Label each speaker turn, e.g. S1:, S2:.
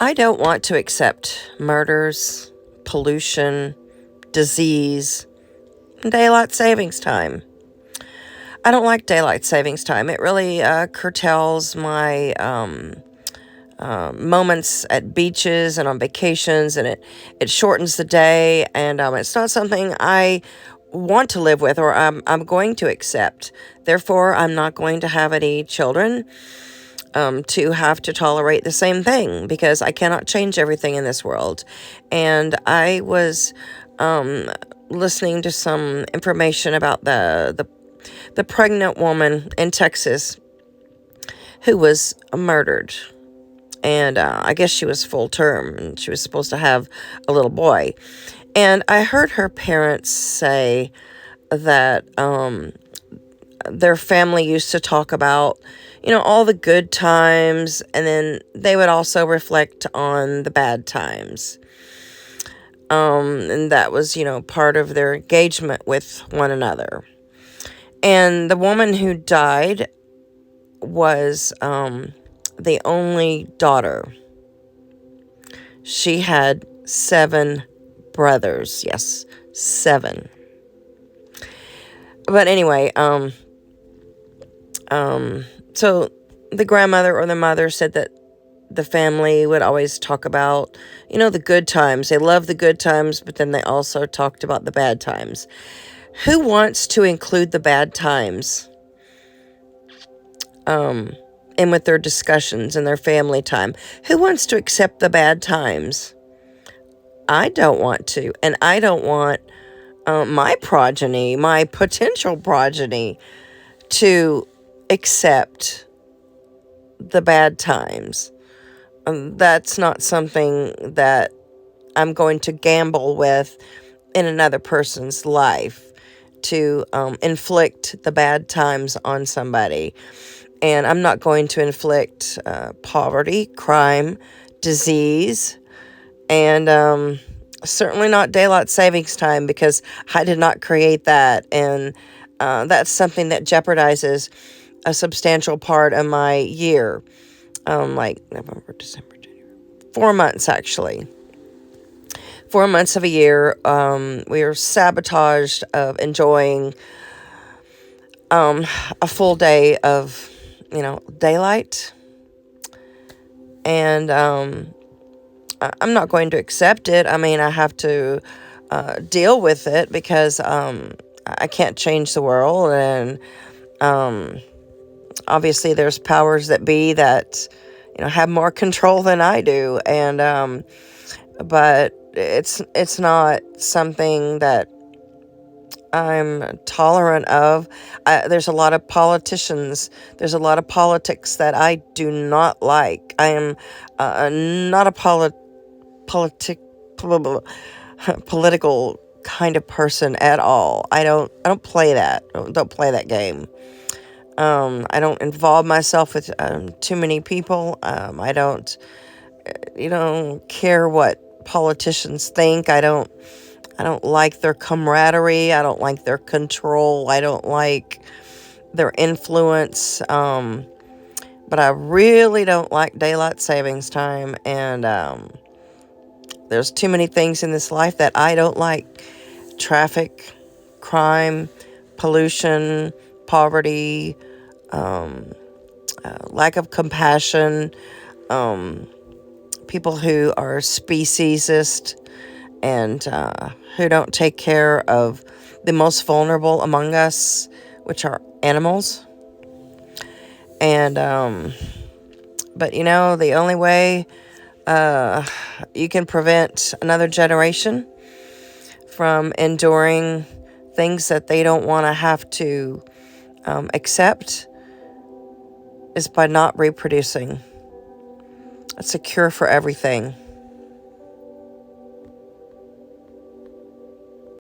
S1: I don't want to accept murders, pollution, disease, and daylight savings time. I don't like daylight savings time. It really curtails my moments at beaches and on vacations, and it shortens the day, and it's not something I want to live with or I'm going to accept. Therefore, I'm not going to have any children to have to tolerate the same thing, because I cannot change everything in this world. And I was listening to some information about the pregnant woman in Texas who was murdered. And I guess she was full term, and she was supposed to have a little boy. And I heard her parents say that their family used to talk about, all the good times, and then they would also reflect on the bad times. And that was, part of their engagement with one another. And the woman who died was the only daughter. She had 7 brothers. Yes, 7. But anyway, so the grandmother or the mother said that the family would always talk about, the good times. They loved the good times, but then they also talked about the bad times. Who wants to include the bad times in with their discussions and their family time? Who wants to accept the bad times? I don't want to, and I don't want my progeny, my potential progeny, to accept the bad times. That's not something that I'm going to gamble with in another person's life, to inflict the bad times on somebody. And I'm not going to inflict poverty, crime, disease, and certainly not daylight savings time, because I did not create that. And that's something that jeopardizes a substantial part of my year. Like November, December, January. 4 months, actually. 4 months of a year, we are sabotaged of enjoying a full day of, daylight. And I'm not going to accept it. I mean, I have to deal with it, because I can't change the world. And obviously there's powers that be that, have more control than I do. And but it's not something that I'm tolerant of. There's a lot of politicians. There's a lot of politics that I do not like. I am not a political kind of person at all. I don't play that. Don't play that game. I don't involve myself with too many people. I don't, care what politicians think. I don't like their camaraderie. I don't like their control. I don't like their influence. But I really don't like daylight savings time. And there's too many things in this life that I don't like. Traffic, crime, pollution, poverty, lack of compassion, people who are speciesist, and who don't take care of the most vulnerable among us, which are animals. And but the only way you can prevent another generation from enduring things that they don't want to have to accept is by not reproducing. It's a cure for everything.